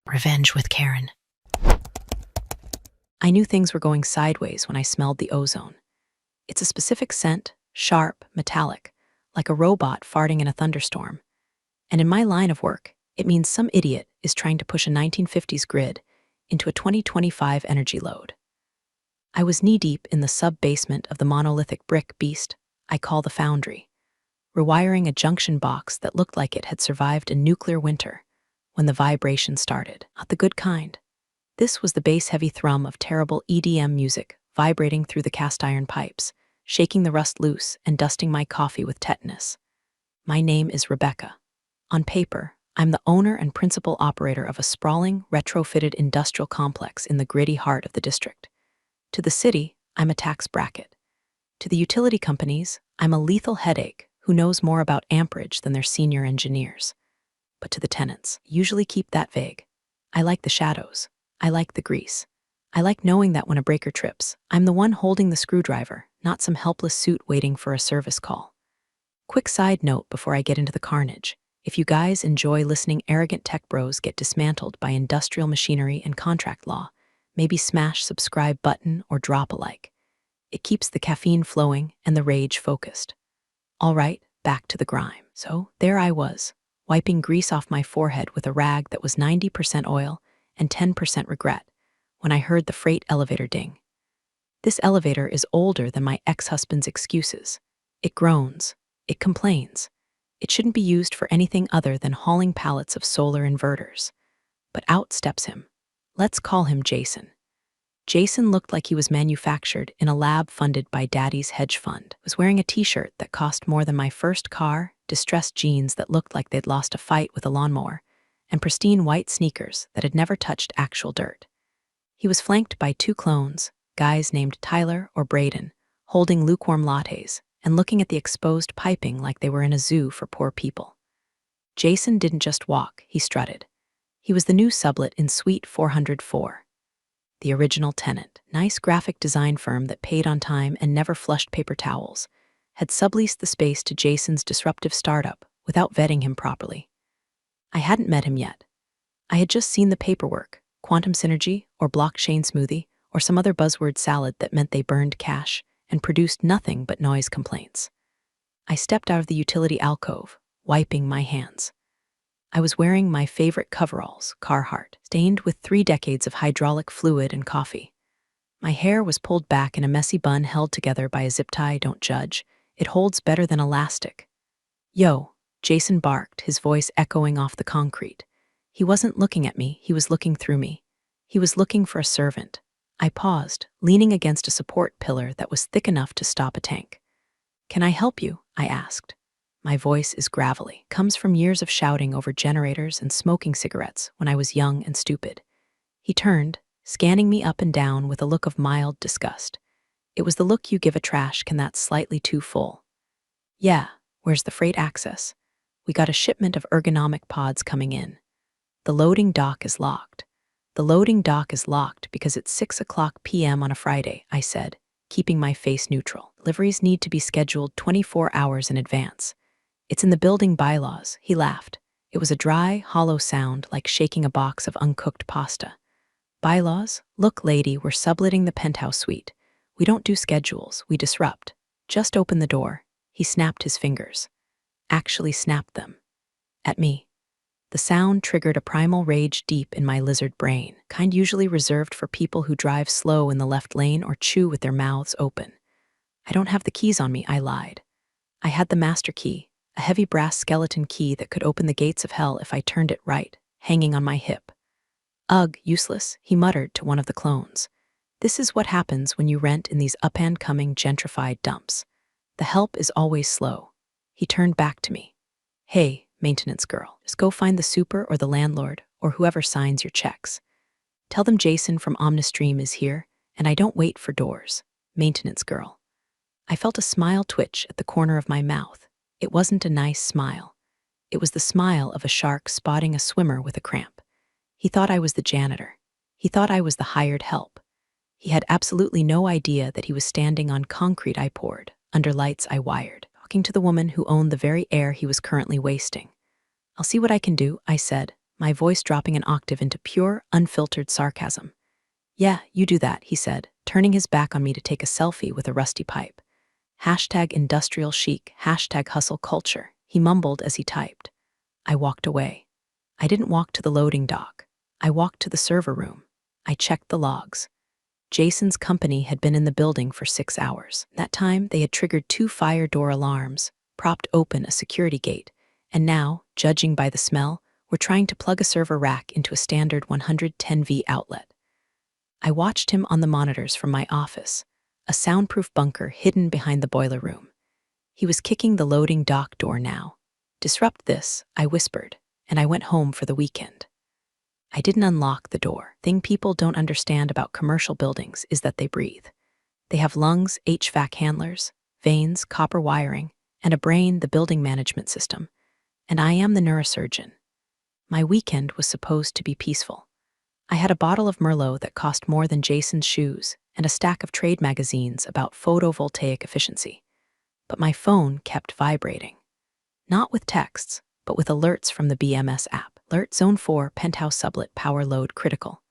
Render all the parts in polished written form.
Revenge with Karen. I knew things were going sideways when I smelled the ozone. It's a specific scent, sharp, metallic, like a robot farting in a thunderstorm. And in my line of work, it means some idiot is trying to push a 1950s grid into a 2025 energy load. I was knee-deep in the sub-basement of the monolithic brick beast I call the foundry, rewiring a junction box that looked like it had survived a nuclear winter when the vibration started. Not the good kind. This was the bass-heavy thrum of terrible EDM music vibrating through the cast-iron pipes, shaking the rust loose and dusting my coffee with tetanus. My name is Rebecca. On paper, I'm the owner and principal operator of a sprawling, retrofitted industrial complex in the gritty heart of the district. To the city, I'm a tax bracket. To the utility companies, I'm a lethal headache who knows more about amperage than their senior engineers. But to the tenants, usually keep that vague. I like the shadows. I like the grease. I like knowing that when a breaker trips, I'm the one holding the screwdriver, not some helpless suit waiting for a service call. Quick side note before I get into the carnage. If you guys enjoy listening arrogant tech bros get dismantled by industrial machinery and contract law, maybe smash subscribe button or drop a like. It keeps the caffeine flowing and the rage focused. All right, back to the grime. So there I was, wiping grease off my forehead with a rag that was 90% oil and 10% regret, when I heard the freight elevator ding. This elevator is older than my ex-husband's excuses. It groans. It complains. It shouldn't be used for anything other than hauling pallets of solar inverters. But out steps him. Let's call him Jason. Jason looked like he was manufactured in a lab funded by Daddy's hedge fund. Was wearing a t-shirt that cost more than my first car, distressed jeans that looked like they'd lost a fight with a lawnmower, and pristine white sneakers that had never touched actual dirt. He was flanked by two clones, guys named Tyler or Braden, holding lukewarm lattes and looking at the exposed piping like they were in a zoo for poor people. Jason didn't just walk, he strutted. He was the new sublet in Suite 404. The original tenant, nice graphic design firm that paid on time and never flushed paper towels, had subleased the space to Jason's disruptive startup without vetting him properly. I hadn't met him yet. I had just seen the paperwork, quantum synergy or blockchain smoothie or some other buzzword salad that meant they burned cash and produced nothing but noise complaints. I stepped out of the utility alcove, wiping my hands. I was wearing my favorite coveralls, Carhartt, stained with 3 decades of hydraulic fluid and coffee. My hair was pulled back in a messy bun held together by a zip tie. Don't judge. It holds better than elastic. Yo, Jason barked, his voice echoing off the concrete. He wasn't looking at me, he was looking through me. He was looking for a servant. I paused, leaning against a support pillar that was thick enough to stop a tank. Can I help you? I asked. My voice is gravelly, comes from years of shouting over generators and smoking cigarettes when I was young and stupid. He turned, scanning me up and down with a look of mild disgust. It was the look you give a trash can that's slightly too full. Yeah, where's the freight access? We got a shipment of ergonomic pods coming in. The loading dock is locked. The loading dock is locked because it's 6:00 p.m. on a Friday, I said, keeping my face neutral. Deliveries need to be scheduled 24 hours in advance. It's in the building bylaws, he laughed. It was a dry, hollow sound like shaking a box of uncooked pasta. Bylaws? Look, lady, we're subletting the penthouse suite. We don't do schedules, we disrupt. Just open the door. He snapped his fingers. Actually snapped them. At me. The sound triggered a primal rage deep in my lizard brain, kind usually reserved for people who drive slow in the left lane or chew with their mouths open. I don't have the keys on me, I lied. I had the master key, a heavy brass skeleton key that could open the gates of hell if I turned it right, hanging on my hip. Ugh, useless, he muttered to one of the clones. This is what happens when you rent in these up-and-coming gentrified dumps. The help is always slow. He turned back to me. Hey, maintenance girl, just go find the super or the landlord or whoever signs your checks. Tell them Jason from Omnistream is here, and I don't wait for doors. Maintenance girl. I felt a smile twitch at the corner of my mouth. It wasn't a nice smile. It was the smile of a shark spotting a swimmer with a cramp. He thought I was the janitor. He thought I was the hired help. He had absolutely no idea that he was standing on concrete I poured, under lights I wired, talking to the woman who owned the very air he was currently wasting. I'll see what I can do, I said, my voice dropping an octave into pure, unfiltered sarcasm. "Yeah, you do that," he said, turning his back on me to take a selfie with a rusty pipe. Hashtag industrial chic, hashtag hustle culture, he mumbled as he typed. I walked away. I didn't walk to the loading dock. I walked to the server room. I checked the logs. Jason's company had been in the building for 6 hours. That time, they had triggered 2 fire door alarms, propped open a security gate, and now, judging by the smell, were trying to plug a server rack into a standard 110V outlet. I watched him on the monitors from my office, a soundproof bunker hidden behind the boiler room. He was kicking the loading dock door now. "Disrupt this," I whispered, and I went home for the weekend. I didn't unlock the door. Thing people don't understand about commercial buildings is that they breathe. They have lungs, HVAC handlers, veins, copper wiring, and a brain, the building management system. And I am the neurosurgeon. My weekend was supposed to be peaceful. I had a bottle of Merlot that cost more than Jason's shoes and a stack of trade magazines about photovoltaic efficiency. But my phone kept vibrating. Not with texts, but with alerts from the BMS app. Alert Zone 4 Penthouse Sublet Power Load Critical.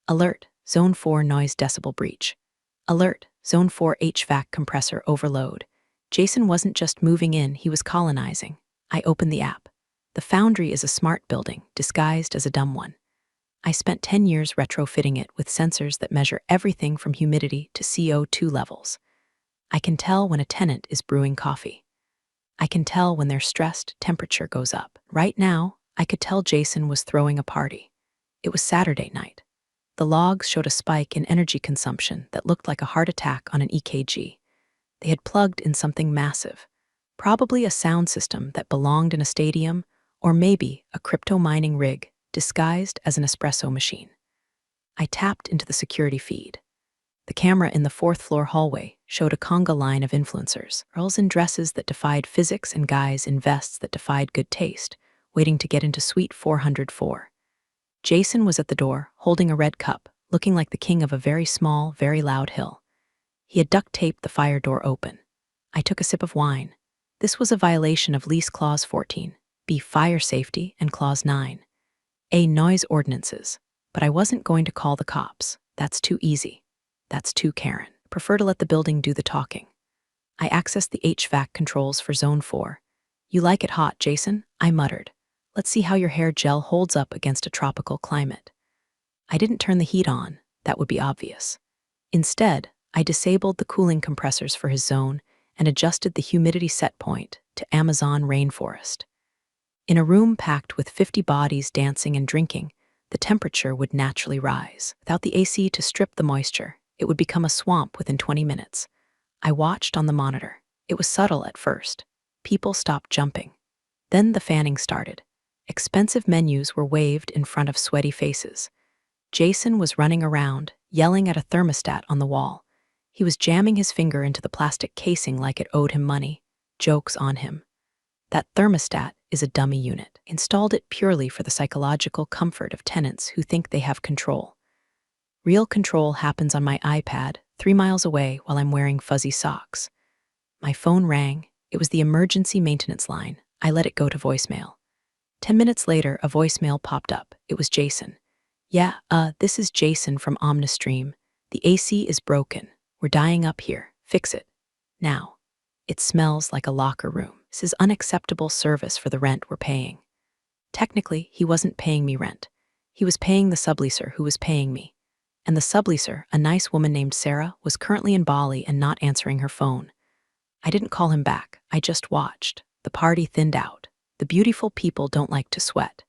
Alert Zone 4 Noise Decibel Breach. Alert Zone 4 HVAC Compressor Overload. Jason wasn't just moving in, he was colonizing. I opened the app. The Foundry is a smart building, disguised as a dumb one. I spent 10 years retrofitting it with sensors that measure everything from humidity to CO2 levels. I can tell when a tenant is brewing coffee. I can tell when their stressed temperature goes up. Right now, I could tell Jason was throwing a party. It was Saturday night. The logs showed a spike in energy consumption that looked like a heart attack on an EKG. They had plugged in something massive, probably a sound system that belonged in a stadium, or maybe a crypto mining rig disguised as an espresso machine. I tapped into the security feed. The camera in the 4th floor hallway showed a conga line of influencers, girls in dresses that defied physics and guys in vests that defied good taste, waiting to get into suite 404. Jason was at the door, holding a red cup, looking like the king of a very small, very loud hill. He had duct taped the fire door open. I took a sip of wine. This was a violation of Lease Clause 14, B. Fire Safety, and Clause 9, A. Noise Ordinances. But I wasn't going to call the cops. That's too easy. That's too Karen. Prefer to let the building do the talking. I accessed the HVAC controls for Zone 4. "You like it hot, Jason?" I muttered. "Let's see how your hair gel holds up against a tropical climate." I didn't turn the heat on. That would be obvious. Instead, I disabled the cooling compressors for his zone and adjusted the humidity set point to Amazon rainforest. In a room packed with 50 bodies dancing and drinking, the temperature would naturally rise. Without the AC to strip the moisture, it would become a swamp within 20 minutes. I watched on the monitor. It was subtle at first. People stopped jumping. Then the fanning started. Expensive menus were waved in front of sweaty faces. Jason was running around, yelling at a thermostat on the wall. He was jamming his finger into the plastic casing like it owed him money. Joke's on him. That thermostat is a dummy unit. Installed it purely for the psychological comfort of tenants who think they have control. Real control happens on my iPad, 3 miles away while I'm wearing fuzzy socks. My phone rang. It was the emergency maintenance line. I let it go to voicemail. 10 minutes later, a voicemail popped up. It was Jason. "Yeah, this is Jason from Omnistream. The AC is broken. We're dying up here. Fix it. Now. It smells like a locker room. This is unacceptable service for the rent we're paying." Technically, he wasn't paying me rent. He was paying the subleaser who was paying me. And the subleaser, a nice woman named Sarah, was currently in Bali and not answering her phone. I didn't call him back. I just watched. The party thinned out. The beautiful people don't like to sweat.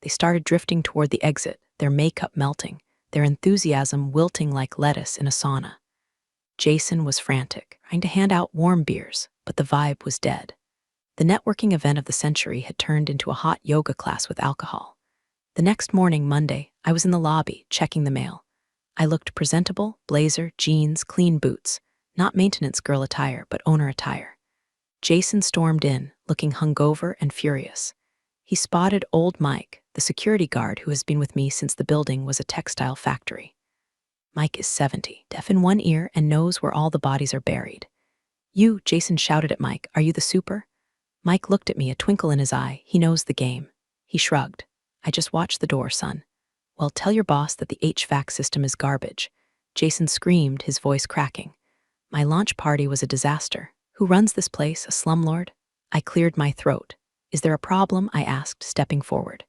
They started drifting toward the exit, their makeup melting, their enthusiasm wilting like lettuce in a sauna. Jason was frantic, trying to hand out warm beers, but the vibe was dead. The networking event of the century had turned into a hot yoga class with alcohol. The next morning, Monday, I was in the lobby, checking the mail. I looked presentable, blazer, jeans, clean boots, not maintenance girl attire, but owner attire. Jason stormed in, looking hungover and furious. He spotted old Mike, the security guard who has been with me since the building was a textile factory. Mike is 70, deaf in one ear and knows where all the bodies are buried. "You," Jason shouted at Mike, "are you the super?" Mike looked at me, a twinkle in his eye. He knows the game. He shrugged. I just watched the door, son. Well, tell your boss that the HVAC system is garbage. Jason screamed, his voice cracking. My launch party was a disaster. Who runs this place, a slumlord? I cleared my throat. Is there a problem? I asked, stepping forward.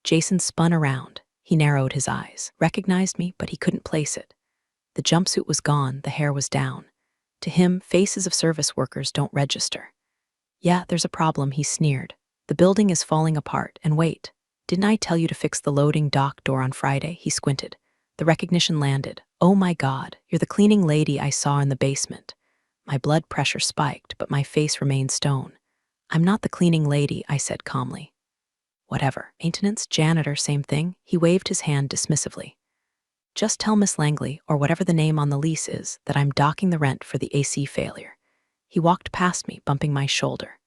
Jason spun around. He narrowed his eyes, recognized me, but he couldn't place it. The jumpsuit was gone, the hair was down. To him, faces of service workers don't register. Yeah, there's a problem, he sneered. The building is falling apart, and wait. Didn't I tell you to fix the loading dock door on Friday? He squinted. The recognition landed. Oh my God, you're the cleaning lady I saw in the basement. My blood pressure spiked, but my face remained stone. I'm not the cleaning lady, I said calmly. Whatever. Maintenance, janitor, same thing. He waved his hand dismissively. Just tell Miss Langley, or whatever the name on the lease is, that I'm docking the rent for the AC failure. He walked past me, bumping my shoulder.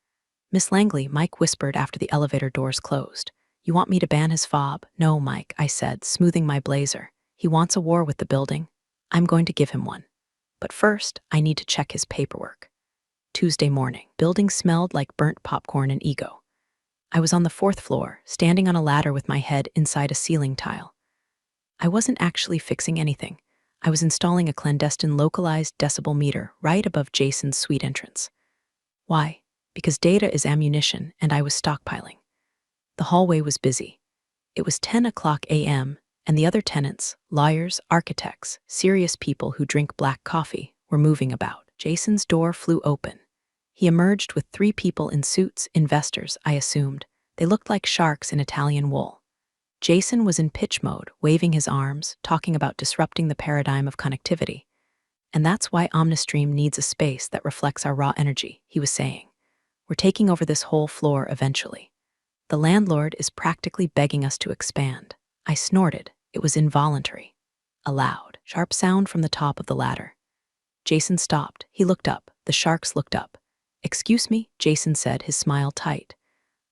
Miss Langley, Mike whispered after the elevator doors closed. You want me to ban his fob? No, Mike, I said, smoothing my blazer. He wants a war with the building. I'm going to give him one. But first, I need to check his paperwork. Tuesday morning. Building smelled like burnt popcorn and ego. I was on the 4th floor, standing on a ladder with my head inside a ceiling tile. I wasn't actually fixing anything. I was installing a clandestine localized decibel meter right above Jason's suite entrance. Why? Because data is ammunition, and I was stockpiling. The hallway was busy. It was 10 a.m., and the other tenants, lawyers, architects, serious people who drink black coffee, were moving about. Jason's door flew open. He emerged with 3 people in suits, investors, I assumed. They looked like sharks in Italian wool. Jason was in pitch mode, waving his arms, talking about disrupting the paradigm of connectivity. And that's why Omnistream needs a space that reflects our raw energy, he was saying. We're taking over this whole floor eventually. The landlord is practically begging us to expand. I snorted. It was involuntary. A loud, sharp sound from the top of the ladder. Jason stopped. He looked up. The sharks looked up. Excuse me, Jason said, his smile tight.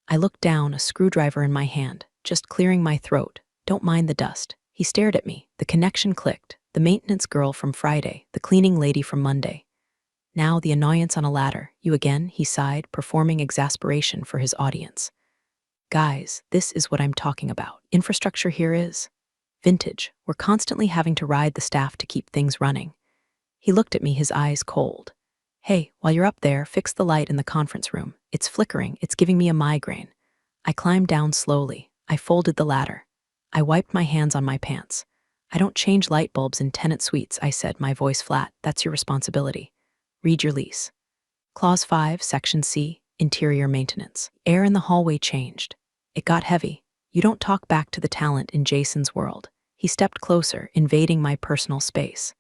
I looked down, a screwdriver in my hand, just clearing my throat. Don't mind the dust. He stared at me. The connection clicked. The maintenance girl from Friday, the cleaning lady from Monday. Now the annoyance on a ladder. You again, he sighed, performing exasperation for his audience. Guys, this is what I'm talking about. Infrastructure here is vintage. We're constantly having to ride the staff to keep things running. He looked at me, his eyes cold. Hey, while you're up there, fix the light in the conference room. It's flickering. It's giving me a migraine. I climbed down slowly. I folded the ladder. I wiped my hands on my pants. I don't change light bulbs in tenant suites, I said, my voice flat. That's your responsibility. Read your lease. Clause 5, Section C, Interior Maintenance. Air in the hallway changed. It got heavy. You don't talk back to the talent in Jason's world. He stepped closer, invading my personal space.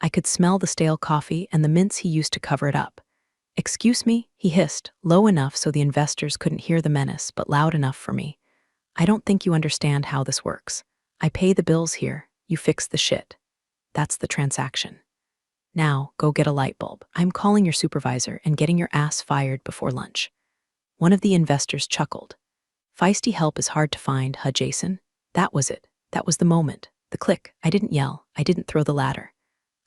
I could smell the stale coffee and the mints he used to cover it up. Excuse me, he hissed, low enough so the investors couldn't hear the menace, but loud enough for me. I don't think you understand how this works. I pay the bills here, you fix the shit. That's the transaction. Now, go get a light bulb. I'm calling your supervisor and getting your ass fired before lunch. One of the investors chuckled. Feisty help is hard to find, huh, Jason? That was it. That was the moment. The click. I didn't yell. I didn't throw the ladder.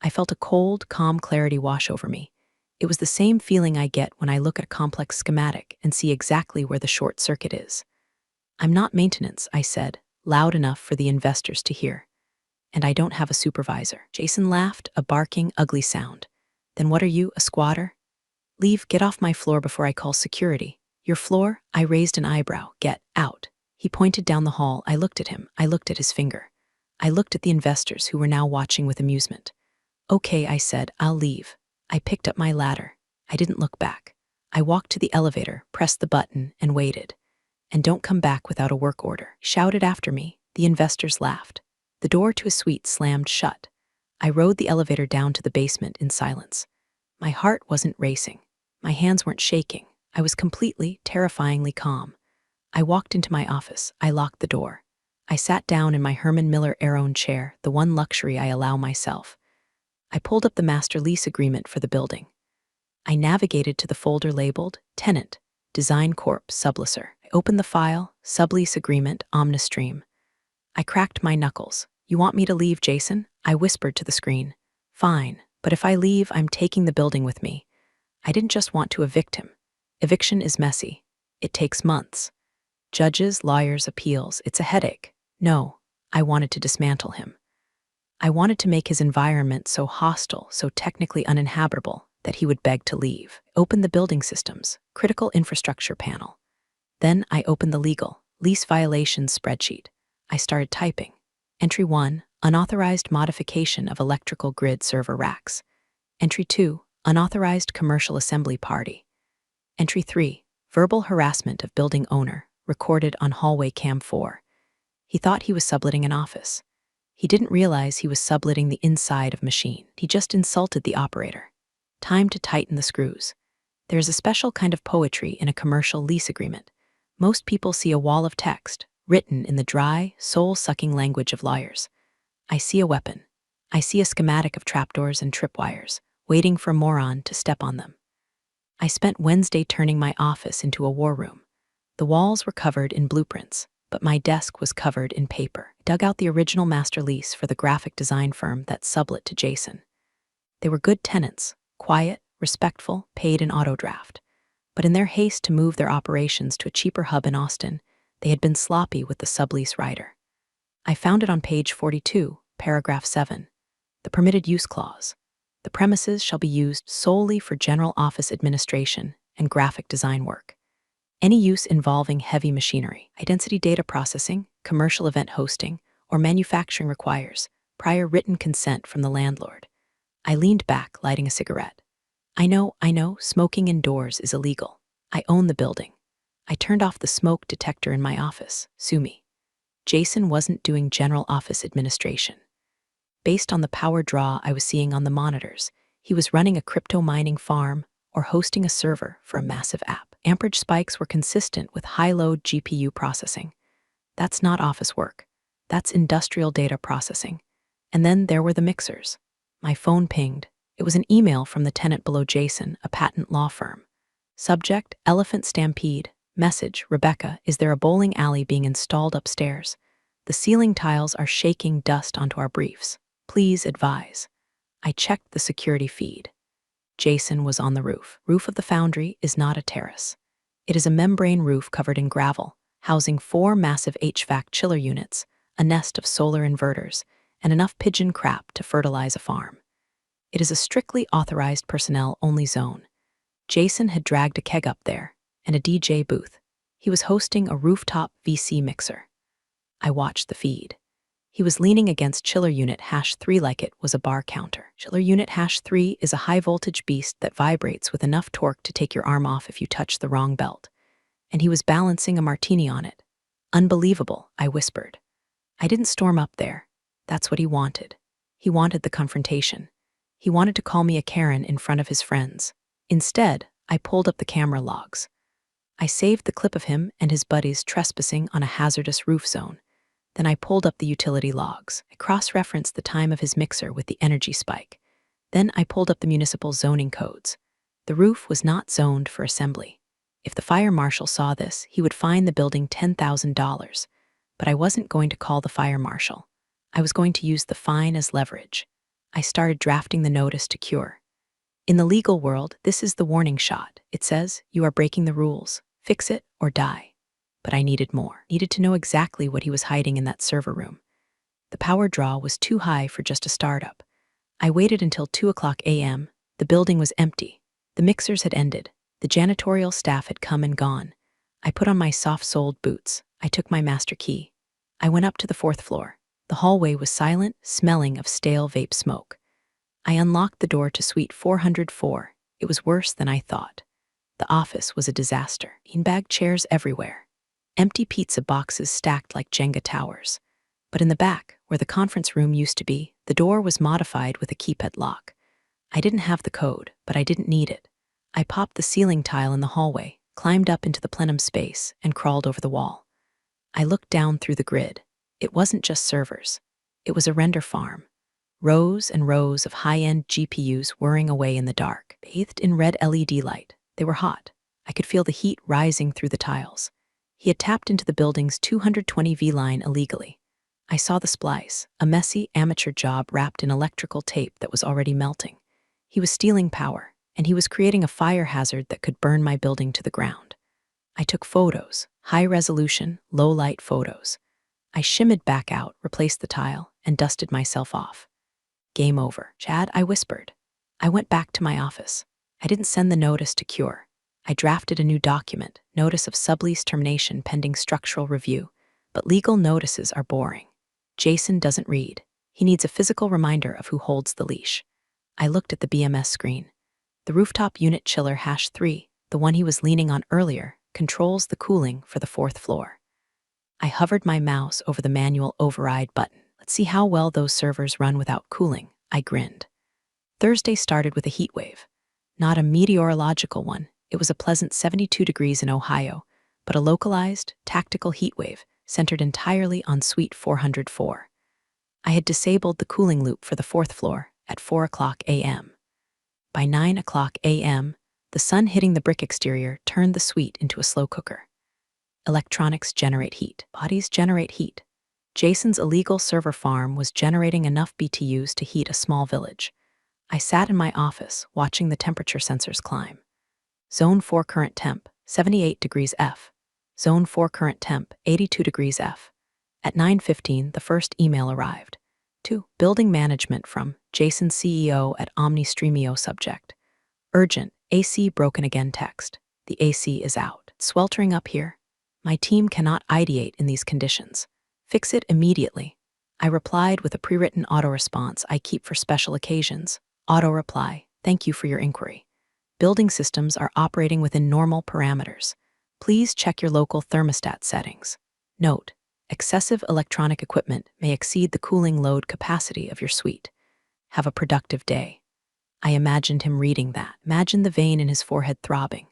I felt a cold, calm clarity wash over me. It was the same feeling I get when I look at a complex schematic and see exactly where the short circuit is. I'm not maintenance, I said, loud enough for the investors to hear. And I don't have a supervisor. Jason laughed, a barking, ugly sound. Then what are you, a squatter? Leave, get off my floor before I call security. Your floor? I raised an eyebrow. Get out. He pointed down the hall. I looked at him. I looked at his finger. I looked at the investors who were now watching with amusement. Okay, I said, I'll leave. I picked up my ladder. I didn't look back. I walked to the elevator, pressed the button, and waited. And don't come back without a work order. Shouted after me. The investors laughed. The door to his suite slammed shut. I rode the elevator down to the basement in silence. My heart wasn't racing. My hands weren't shaking. I was completely, terrifyingly calm. I walked into my office. I locked the door. I sat down in my Herman Miller Aeron chair, the one luxury I allow myself. I pulled up the master lease agreement for the building. I navigated to the folder labeled Tenant, Design Corp. Subleaser. I opened the file, Sublease Agreement, Omnistream. I cracked my knuckles. You want me to leave, Jason? I whispered to the screen. Fine, but if I leave, I'm taking the building with me. I didn't just want to evict him. Eviction is messy. It takes months. Judges, lawyers, appeals, it's a headache. No, I wanted to dismantle him. I wanted to make his environment so hostile, so technically uninhabitable, that he would beg to leave. Open the building systems, critical infrastructure panel. Then I opened the legal, lease violations spreadsheet. I started typing. Entry 1, unauthorized modification of electrical grid server racks. Entry 2, unauthorized commercial assembly party. Entry 3, verbal harassment of building owner, recorded on hallway cam 4. He thought he was subletting an office. He didn't realize he was subletting the inside of machine. He just insulted the operator. Time to tighten the screws. There's a special kind of poetry in a commercial lease agreement. Most people see a wall of text, written in the dry, soul-sucking language of lawyers. I see a weapon. I see a schematic of trapdoors and tripwires, waiting for a moron to step on them. I spent Wednesday turning my office into a war room. The walls were covered in blueprints, but my desk was covered in paper. I dug out the original master lease for the graphic design firm that sublet to Jason. They were good tenants, quiet, respectful, paid in autodraft. But in their haste to move their operations to a cheaper hub in Austin, they had been sloppy with the sublease rider. I found it on page 42, paragraph 7, the permitted use clause. The premises shall be used solely for general office administration and graphic design work. Any use involving heavy machinery, high-density data processing, commercial event hosting, or manufacturing requires prior written consent from the landlord. I leaned back, lighting a cigarette. I know, smoking indoors is illegal. I own the building. I turned off the smoke detector in my office. Sue me. Jason wasn't doing general office administration. Based on the power draw I was seeing on the monitors, he was running a crypto mining farm or hosting a server for a massive app. Amperage spikes were consistent with high-load GPU processing. That's not office work. That's industrial data processing. And then there were the mixers. My phone pinged. It was an email from the tenant below Jason, a patent law firm. Subject, Elephant Stampede. Message, Rebecca, is there a bowling alley being installed upstairs? The ceiling tiles are shaking dust onto our briefs. Please advise. I checked the security feed. Jason was on the roof. Roof of the foundry is not a terrace. It is a membrane roof covered in gravel, housing 4 massive HVAC chiller units, a nest of solar inverters, and enough pigeon crap to fertilize a farm. It is a strictly authorized personnel-only zone. Jason had dragged a keg up there, and a DJ booth. He was hosting a rooftop VC mixer. I watched the feed. He was leaning against chiller unit #3 like it was a bar counter. Chiller unit #3 is a high-voltage beast that vibrates with enough torque to take your arm off if you touch the wrong belt. And he was balancing a martini on it. Unbelievable, I whispered. I didn't storm up there. That's what he wanted. He wanted the confrontation. He wanted to call me a Karen in front of his friends. Instead, I pulled up the camera logs. I saved the clip of him and his buddies trespassing on a hazardous roof zone. Then I pulled up the utility logs. I cross-referenced the time of his mixer with the energy spike. Then I pulled up the municipal zoning codes. The roof was not zoned for assembly. If the fire marshal saw this, he would fine the building $10,000. But I wasn't going to call the fire marshal. I was going to use the fine as leverage. I started drafting the notice to cure. In the legal world, this is the warning shot. It says, you are breaking the rules. Fix it or die. But I needed more. Needed to know exactly what he was hiding in that server room. The power draw was too high for just a startup. I waited until 2:00 a.m. The building was empty. The mixers had ended. The janitorial staff had come and gone. I put on my soft-soled boots. I took my master key. I went up to the 4th floor. The hallway was silent, smelling of stale vape smoke. I unlocked the door to suite 404. It was worse than I thought. The office was a disaster. Beanbag chairs everywhere. Empty pizza boxes stacked like Jenga towers. But in the back, where the conference room used to be, the door was modified with a keypad lock. I didn't have the code, but I didn't need it. I popped the ceiling tile in the hallway, climbed up into the plenum space, and crawled over the wall. I looked down through the grid. It wasn't just servers. It was a render farm. Rows and rows of high-end GPUs whirring away in the dark, bathed in red LED light. They were hot. I could feel the heat rising through the tiles. He had tapped into the building's 220V line illegally. I saw the splice, a messy amateur job wrapped in electrical tape that was already melting. He was stealing power, and he was creating a fire hazard that could burn my building to the ground. I took photos, high-resolution, low-light photos. I shimmied back out, replaced the tile, and dusted myself off. Game over. Chad, I whispered. I went back to my office. I didn't send the notice to cure. I drafted a new document, notice of sublease termination pending structural review. But legal notices are boring. Jason doesn't read. He needs a physical reminder of who holds the leash. I looked at the BMS screen. The rooftop unit chiller #3, the one he was leaning on earlier, controls the cooling for the 4th floor. I hovered my mouse over the manual override button. Let's see how well those servers run without cooling, I grinned. Thursday started with a heat wave. Not a meteorological one. It was a pleasant 72 degrees in Ohio, but a localized, tactical heat wave centered entirely on Suite 404. I had disabled the cooling loop for the 4th floor at 4:00 a.m. By 9:00 a.m., the sun hitting the brick exterior turned the suite into a slow cooker. Electronics generate heat. Bodies generate heat. Jason's illegal server farm was generating enough BTUs to heat a small village. I sat in my office, watching the temperature sensors climb. Zone 4 current temp, 78 degrees F. Zone 4 current temp, 82 degrees F. At 9:15, the first email arrived. To Building Management from Jason CEO at OmniStreamio subject. Urgent, AC broken again text. The AC is out. It's sweltering up here. My team cannot ideate in these conditions. Fix it immediately. I replied with a pre-written auto-response I keep for special occasions. Auto-reply, thank you for your inquiry. Building systems are operating within normal parameters. Please check your local thermostat settings. Note, excessive electronic equipment may exceed the cooling load capacity of your suite. Have a productive day. I imagined him reading that. Imagine the vein in his forehead throbbing.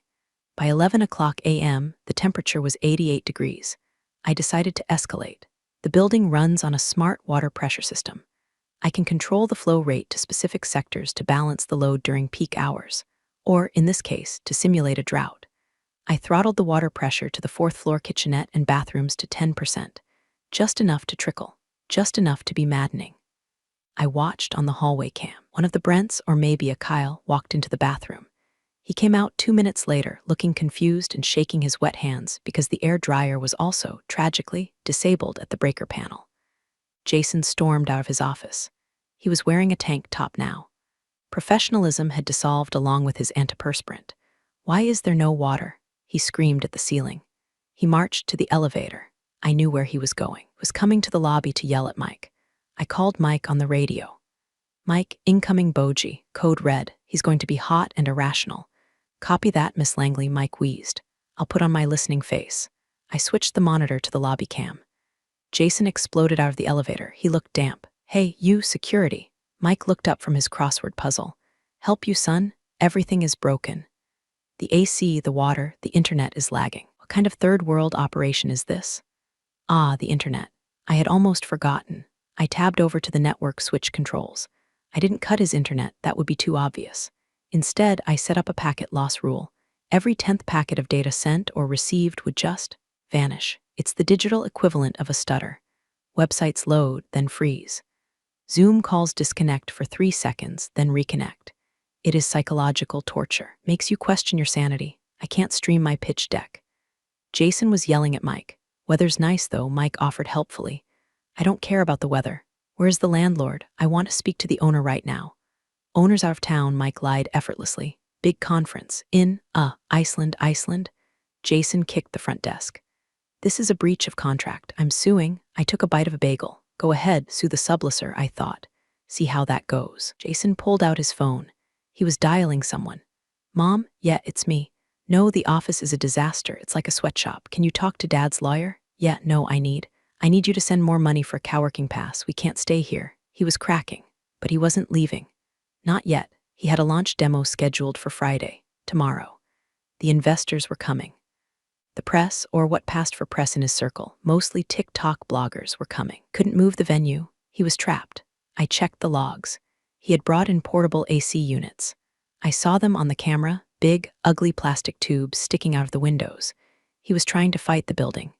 By 11:00 a.m., the temperature was 88 degrees. I decided to escalate. The building runs on a smart water pressure system. I can control the flow rate to specific sectors to balance the load during peak hours, or, in this case, to simulate a drought. I throttled the water pressure to the 4th floor kitchenette and bathrooms to 10%, just enough to trickle, just enough to be maddening. I watched on the hallway cam. One of the Brents, or maybe a Kyle, walked into the bathroom. He came out 2 minutes later, looking confused and shaking his wet hands because the air dryer was also, tragically, disabled at the breaker panel. Jason stormed out of his office. He was wearing a tank top now. Professionalism had dissolved along with his antiperspirant. Why is there no water? He screamed at the ceiling. He marched to the elevator. I knew where he was going. He was coming to the lobby to yell at Mike. I called Mike on the radio. Mike, incoming Boji, code red. He's going to be hot and irrational. Copy that, Miss Langley, Mike wheezed. I'll put on my listening face. I switched the monitor to the lobby cam. Jason exploded out of the elevator. He looked damp. Hey, you, security. Mike looked up from his crossword puzzle. Help you, son? Everything is broken. The AC, the water, the internet is lagging. What kind of third world operation is this? Ah, the internet. I had almost forgotten. I tabbed over to the network switch controls. I didn't cut his internet, that would be too obvious. Instead, I set up a packet loss rule. Every 10th packet of data sent or received would just vanish. It's the digital equivalent of a stutter. Websites load, then freeze. Zoom calls disconnect for 3 seconds, then reconnect. It is psychological torture. Makes you question your sanity. I can't stream my pitch deck. Jason was yelling at Mike. Weather's nice, though, Mike offered helpfully. I don't care about the weather. Where's the landlord? I want to speak to the owner right now. Owner's out of town, Mike lied effortlessly. Big conference. In, Iceland. Jason kicked the front desk. This is a breach of contract. I'm suing. I took a bite of a bagel. Go ahead, sue the subleaser, I thought. See how that goes. Jason pulled out his phone. He was dialing someone. Mom? Yeah, it's me. No, the office is a disaster. It's like a sweatshop. Can you talk to Dad's lawyer? Yeah, no, I need you to send more money for a coworking pass. We can't stay here. He was cracking, but he wasn't leaving. Not yet. He had a launch demo scheduled for Friday, tomorrow. The investors were coming. The press, or what passed for press in his circle, mostly TikTok bloggers, were coming. Couldn't move the venue. He was trapped. I checked the logs. He had brought in portable AC units. I saw them on the camera, big, ugly plastic tubes sticking out of the windows. He was trying to fight the building.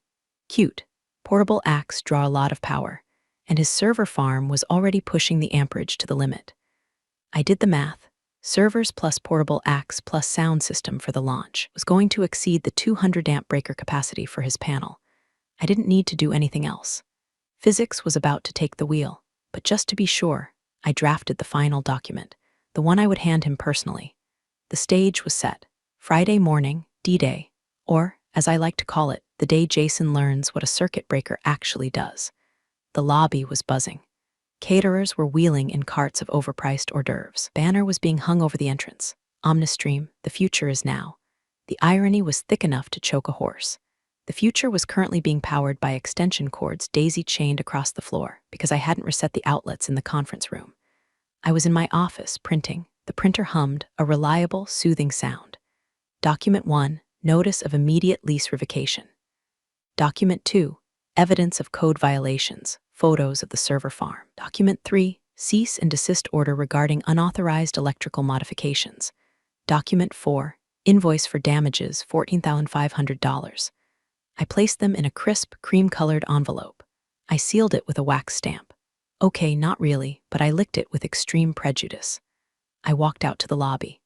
Cute. Portable ACs draw a lot of power, and his server farm was already pushing the amperage to the limit. I did the math. Servers plus portable AX plus sound system for the launch was going to exceed the 200-amp breaker capacity for his panel. I didn't need to do anything else. Physics was about to take the wheel, but just to be sure, I drafted the final document, the one I would hand him personally. The stage was set. Friday morning, D-Day, or, as I like to call it, the day Jason learns what a circuit breaker actually does. The lobby was buzzing. Caterers were wheeling in carts of overpriced hors d'oeuvres. Banner was being hung over the entrance. Omnistream, the future is now. The irony was thick enough to choke a horse. The future was currently being powered by extension cords daisy-chained across the floor because I hadn't reset the outlets in the conference room. I was in my office, printing. The printer hummed, a reliable, soothing sound. Document 1, Notice of Immediate Lease Revocation. Document 2, Evidence of Code Violations, Photos of the server farm. Document 3, Cease and Desist Order Regarding Unauthorized Electrical Modifications. Document 4, Invoice for Damages, $14,500. I placed them in a crisp, cream-colored envelope. I sealed it with a wax stamp. Okay, not really, but I licked it with extreme prejudice. I walked out to the lobby.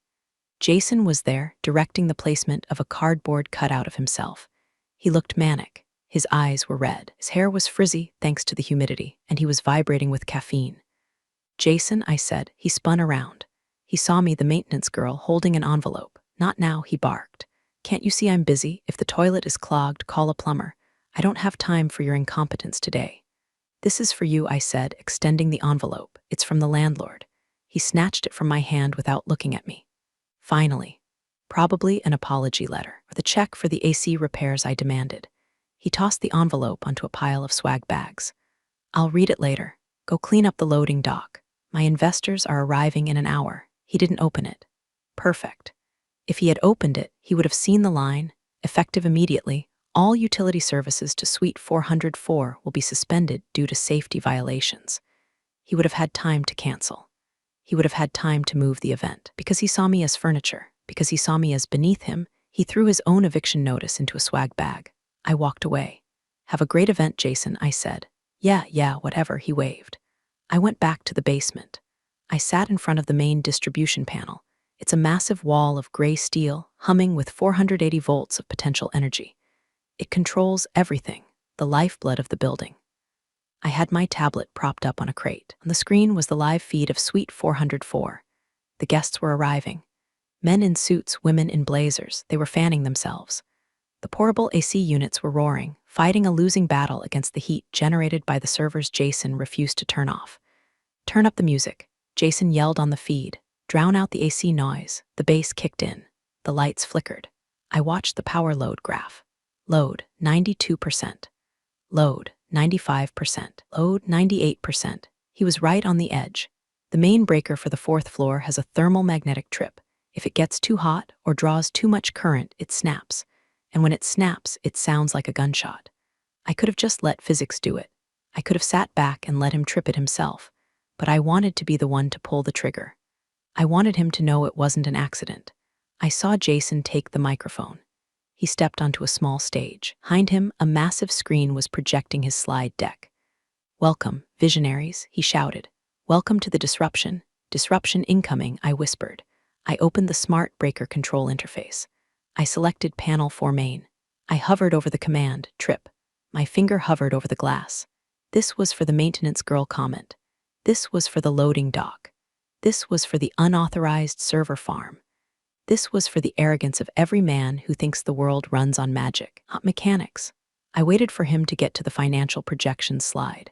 Jason was there, directing the placement of a cardboard cutout of himself. He looked manic. His eyes were red. His hair was frizzy, thanks to the humidity, and he was vibrating with caffeine. Jason, I said. He spun around. He saw me, the maintenance girl, holding an envelope. Not now, he barked. Can't you see I'm busy? If the toilet is clogged, call a plumber. I don't have time for your incompetence today. This is for you, I said, extending the envelope. It's from the landlord. He snatched it from my hand without looking at me. Finally, probably an apology letter, or the check for the AC repairs I demanded. He tossed the envelope onto a pile of swag bags. I'll read it later. Go clean up the loading dock. My investors are arriving in an hour. He didn't open it. Perfect. If he had opened it, he would have seen the line, effective immediately. All utility services to Suite 404 will be suspended due to safety violations. He would have had time to cancel. He would have had time to move the event. Because he saw me as furniture, because he saw me as beneath him, he threw his own eviction notice into a swag bag. I walked away. Have a great event, Jason, I said. Yeah, whatever, he waved. I went back to the basement. I sat in front of the main distribution panel. It's a massive wall of gray steel, humming with 480 volts of potential energy. It controls everything, the lifeblood of the building. I had my tablet propped up on a crate. On the screen was the live feed of Suite 404. The guests were arriving. Men in suits, women in blazers. They were fanning themselves. The portable AC units were roaring, fighting a losing battle against the heat generated by the servers Jason refused to turn off. Turn up the music, Jason yelled on the feed. Drown out the AC noise. The bass kicked in. The lights flickered. I watched the power load graph. Load, 92%. Load, 95%. Load, 98%. He was right on the edge. The main breaker for the 4th floor has a thermal magnetic trip. If it gets too hot or draws too much current, it snaps. And when it snaps, it sounds like a gunshot. I could have just let physics do it. I could have sat back and let him trip it himself. But I wanted to be the one to pull the trigger. I wanted him to know it wasn't an accident. I saw Jason take the microphone. He stepped onto a small stage. Behind him, a massive screen was projecting his slide deck. Welcome, visionaries, he shouted. Welcome to the disruption. Disruption incoming, I whispered. I opened the smart breaker control interface. I selected panel 4 main. I hovered over the command, trip. My finger hovered over the glass. This was for the maintenance girl comment. This was for the loading dock. This was for the unauthorized server farm. This was for the arrogance of every man who thinks the world runs on magic, not mechanics. I waited for him to get to the financial projections slide.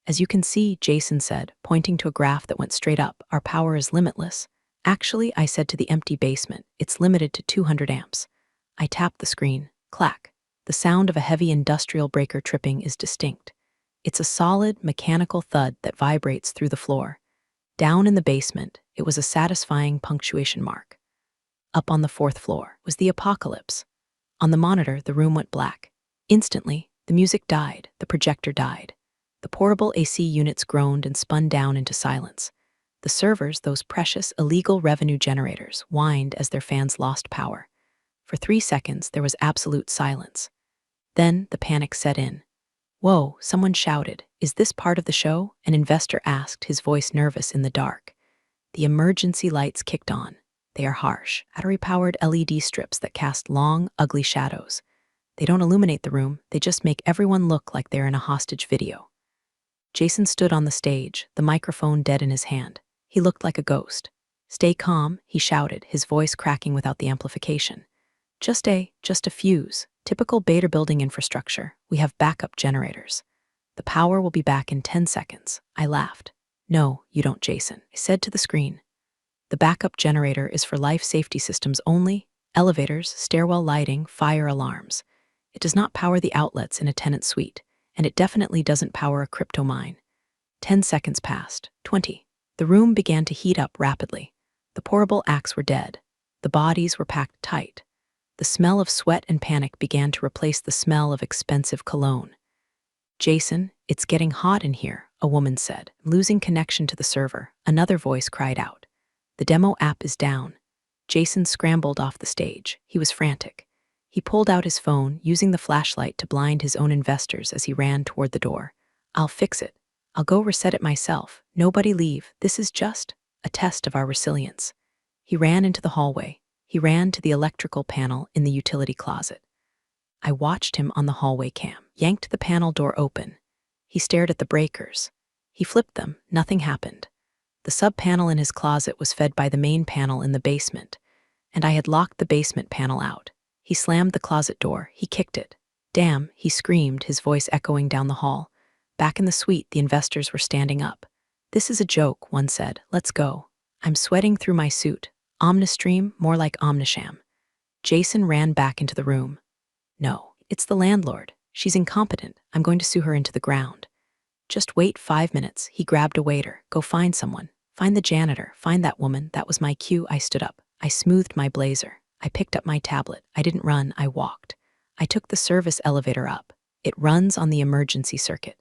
As you can see, Jason said, pointing to a graph that went straight up, our power is limitless. Actually, I said to the empty basement, it's limited to 200 amps. I tapped the screen. Clack. The sound of a heavy industrial breaker tripping is distinct. It's a solid, mechanical thud that vibrates through the floor. Down in the basement, it was a satisfying punctuation mark. Up on the 4th floor was the apocalypse. On the monitor, the room went black. Instantly, the music died, the projector died. The portable AC units groaned and spun down into silence. The servers, those precious, illegal revenue generators, whined as their fans lost power. For 3 seconds, there was absolute silence. Then the panic set in. Whoa, someone shouted. Is this part of the show? An investor asked, his voice nervous in the dark. The emergency lights kicked on. They are harsh, battery-powered LED strips that cast long, ugly shadows. They don't illuminate the room, they just make everyone look like they're in a hostage video. Jason stood on the stage, the microphone dead in his hand. He looked like a ghost. "Stay calm," he shouted, his voice cracking without the amplification. Just a fuse. Typical beta building infrastructure. We have backup generators. The power will be back in 10 seconds. I laughed. "No, you don't, Jason," I said to the screen. "The backup generator is for life safety systems only, elevators, stairwell lighting, fire alarms. It does not power the outlets in a tenant suite, and it definitely doesn't power a crypto mine." 10 seconds passed. 20. The room began to heat up rapidly. The pourable acts were dead. The bodies were packed tight. The smell of sweat and panic began to replace the smell of expensive cologne. "Jason, it's getting hot in here," a woman said. Losing connection to the server, another voice cried out. "The demo app is down." Jason scrambled off the stage. He was frantic. He pulled out his phone, using the flashlight to blind his own investors as he ran toward the door. "I'll fix it. I'll go reset it myself. Nobody leave. This is just a test of our resilience." He ran into the hallway. He ran to the electrical panel in the utility closet. I watched him on the hallway cam, yanked the panel door open. He stared at the breakers. He flipped them. Nothing happened. The sub-panel in his closet was fed by the main panel in the basement, and I had locked the basement panel out. He slammed the closet door. He kicked it. "Damn," he screamed, his voice echoing down the hall. Back in the suite, the investors were standing up. "This is a joke," one said. "Let's go." I'm sweating through my suit. Omnistream, more like Omnisham. Jason ran back into the room. "No, it's the landlord. She's incompetent. I'm going to sue her into the ground." "Just wait 5 minutes." He grabbed a waiter. "Go find someone. Find the janitor. Find that woman." That was my cue. I stood up. I smoothed my blazer. I picked up my tablet. I didn't run, I walked. I took the service elevator up. It runs on the emergency circuit.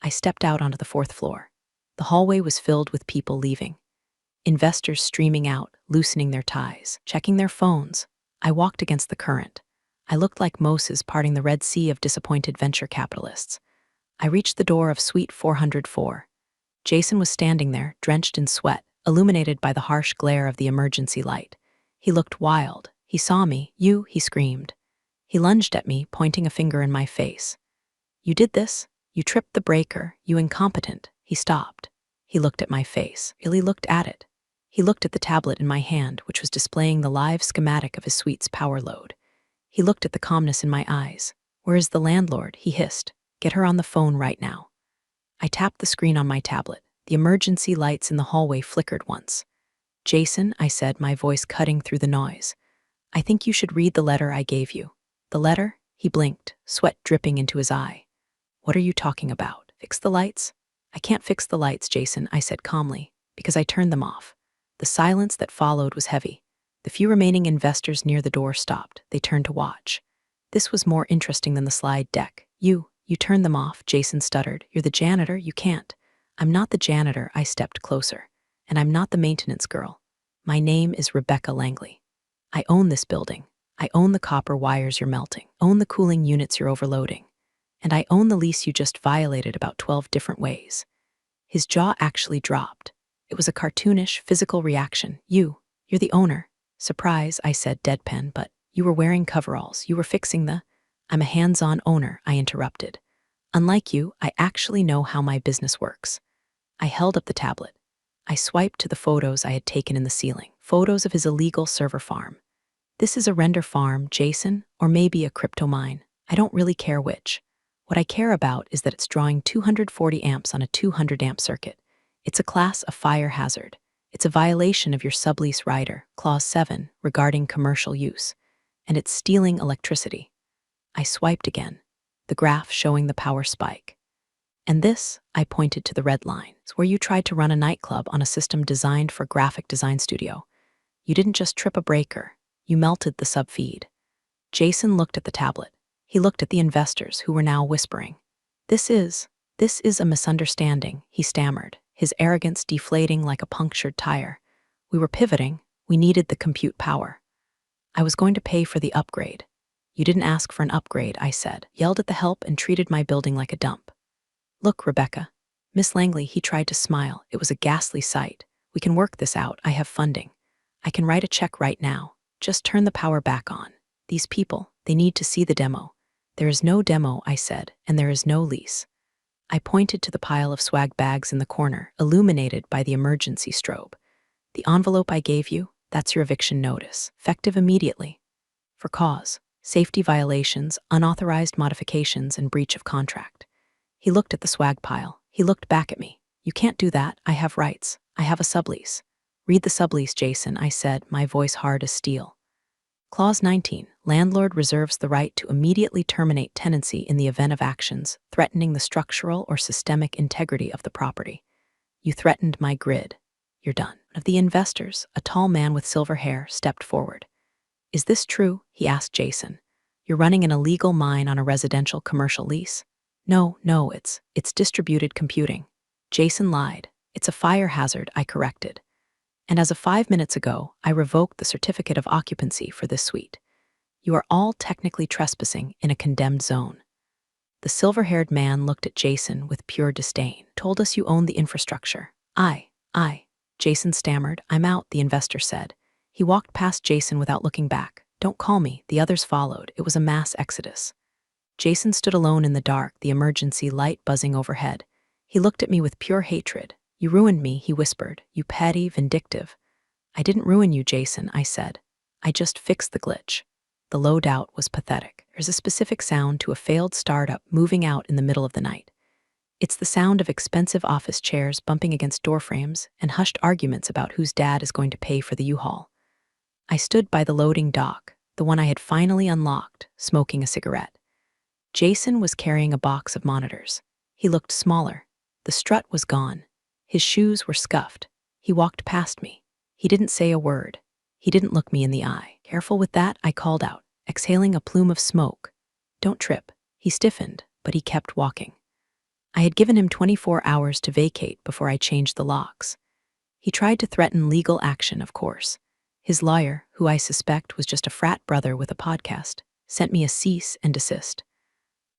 I stepped out onto the 4th floor. The hallway was filled with people leaving. Investors streaming out, loosening their ties, checking their phones. I walked against the current. I looked like Moses parting the Red Sea of disappointed venture capitalists. I reached the door of Suite 404. Jason was standing there, drenched in sweat, illuminated by the harsh glare of the emergency light. He looked wild. He saw me. "You," he screamed. He lunged at me, pointing a finger in my face. "You did this? You tripped the breaker, you incompetent." He stopped. He looked at my face. Really looked at it. He looked at the tablet in my hand, which was displaying the live schematic of his suite's power load. He looked at the calmness in my eyes. "Where is the landlord?" he hissed. "Get her on the phone right now." I tapped the screen on my tablet. The emergency lights in the hallway flickered once. "Jason," I said, my voice cutting through the noise. "I think you should read the letter I gave you." "The letter?" He blinked, sweat dripping into his eye. "What are you talking about? Fix the lights?" "I can't fix the lights, Jason," I said calmly, because I turned them off. The silence that followed was heavy. The few remaining investors near the door stopped. They turned to watch. This was more interesting than the slide deck. You turned them off," Jason stuttered. "You're the janitor, you can't." "I'm not the janitor," I stepped closer. "And I'm not the maintenance girl. My name is Rebecca Langley. I own this building. I own the copper wires you're melting, own the cooling units you're overloading, and I own the lease you just violated about 12 different ways." His jaw actually dropped. It was a cartoonish, physical reaction. You're the owner." "Surprise," I said deadpan, "but you were wearing coveralls. You were fixing the—" "I'm a hands-on owner," I interrupted. "Unlike you, I actually know how my business works." I held up the tablet. I swiped to the photos I had taken in the ceiling, photos of his illegal server farm. "This is a render farm, Jason, or maybe a crypto mine. I don't really care which. What I care about is that it's drawing 240 amps on a 200 amp circuit. It's a class of fire hazard. It's a violation of your sublease rider, Clause 7, regarding commercial use. And it's stealing electricity." I swiped again, the graph showing the power spike. "And this," I pointed to the red line, "is where you tried to run a nightclub on a system designed for a graphic design studio. You didn't just trip a breaker, you melted the subfeed." Jason looked at the tablet. He looked at the investors, who were now whispering. This is a misunderstanding," he stammered, his arrogance deflating like a punctured tire. "We were pivoting. We needed the compute power. I was going to pay for the upgrade." "You didn't ask for an upgrade," I said, yelled at the help, and treated my building like a dump. "Look, Rebecca." Miss Langley, he tried to smile. It was a ghastly sight. We can work this out. I have funding. I can write a check right now. Just turn the power back on. These people, they need to see the demo. There is no demo, I said, and there is no lease. I pointed to the pile of swag bags in the corner, illuminated by the emergency strobe. The envelope I gave you, that's your eviction notice, effective immediately. For cause, safety violations, unauthorized modifications, and breach of contract. He looked at the swag pile. He looked back at me. You can't do that. I have rights. I have a sublease. Read the sublease, Jason, I said, my voice hard as steel. Clause 19. Landlord reserves the right to immediately terminate tenancy in the event of actions threatening the structural or systemic integrity of the property. You threatened my grid. You're done. One of the investors, a tall man with silver hair, stepped forward. Is this true? He asked Jason. You're running an illegal mine on a residential commercial lease? No, it's distributed computing. Jason lied. It's a fire hazard, I corrected. And as of 5 minutes ago, I revoked the certificate of occupancy for this suite. You are all technically trespassing in a condemned zone. The silver-haired man looked at Jason with pure disdain. Told us you own the infrastructure. I. Jason stammered. I'm out, the investor said. He walked past Jason without looking back. Don't call me. The others followed. It was a mass exodus. Jason stood alone in the dark, the emergency light buzzing overhead. He looked at me with pure hatred. You ruined me, he whispered. You petty, vindictive. I didn't ruin you, Jason, I said. I just fixed the glitch. The loadout was pathetic. There's a specific sound to a failed startup moving out in the middle of the night. It's the sound of expensive office chairs bumping against doorframes and hushed arguments about whose dad is going to pay for the U-Haul. I stood by the loading dock, the one I had finally unlocked, smoking a cigarette. Jason was carrying a box of monitors. He looked smaller. The strut was gone. His shoes were scuffed. He walked past me. He didn't say a word. He didn't look me in the eye. Careful with that, I called out, exhaling a plume of smoke. Don't trip. He stiffened, but he kept walking. I had given him 24 hours to vacate before I changed the locks. He tried to threaten legal action, of course. His lawyer, who I suspect was just a frat brother with a podcast, sent me a cease and desist.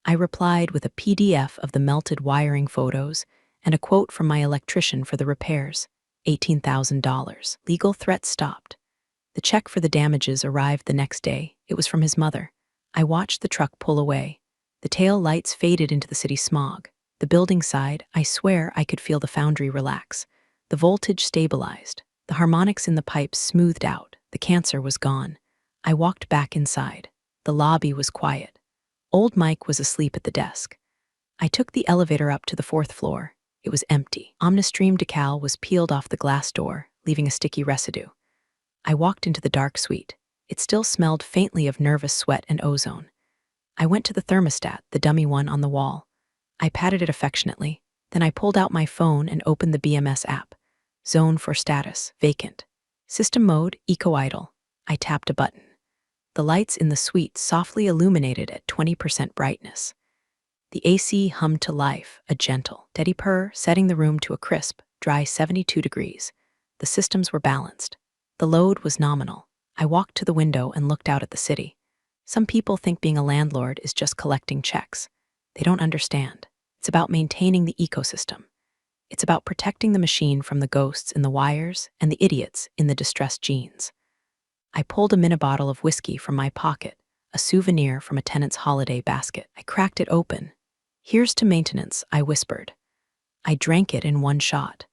I replied with a PDF of the melted wiring photos and a quote from my electrician for the repairs, $18,000. Legal threats stopped. The check for the damages arrived the next day. It was from his mother. I watched the truck pull away. The tail lights faded into the city smog. The building side, I swear I could feel the foundry relax. The voltage stabilized. The harmonics in the pipes smoothed out. The cancer was gone. I walked back inside. The lobby was quiet. Old Mike was asleep at the desk. I took the elevator up to the 4th floor. It was empty. Omnistream decal was peeled off the glass door, leaving a sticky residue. I walked into the dark suite. It still smelled faintly of nervous sweat and ozone. I went to the thermostat, the dummy one on the wall. I patted it affectionately. Then I pulled out my phone and opened the BMS app. Zone for status, vacant. System mode, eco-idle. I tapped a button. The lights in the suite softly illuminated at 20% brightness. The AC hummed to life, a gentle, steady purr, setting the room to a crisp, dry 72 degrees. The systems were balanced. The load was nominal. I walked to the window and looked out at the city. Some people think being a landlord is just collecting checks. They don't understand. It's about maintaining the ecosystem. It's about protecting the machine from the ghosts in the wires and the idiots in the distressed jeans. I pulled a mini bottle of whiskey from my pocket, a souvenir from a tenant's holiday basket. I cracked it open. Here's to maintenance, I whispered. I drank it in one shot.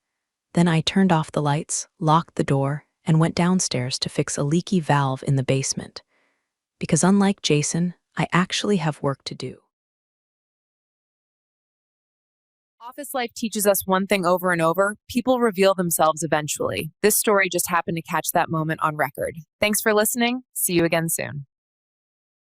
Then I turned off the lights, locked the door, and went downstairs to fix a leaky valve in the basement. Because unlike Jason, I actually have work to do. Office life teaches us one thing over and over: people reveal themselves eventually. This story just happened to catch that moment on record. Thanks for listening. See you again soon.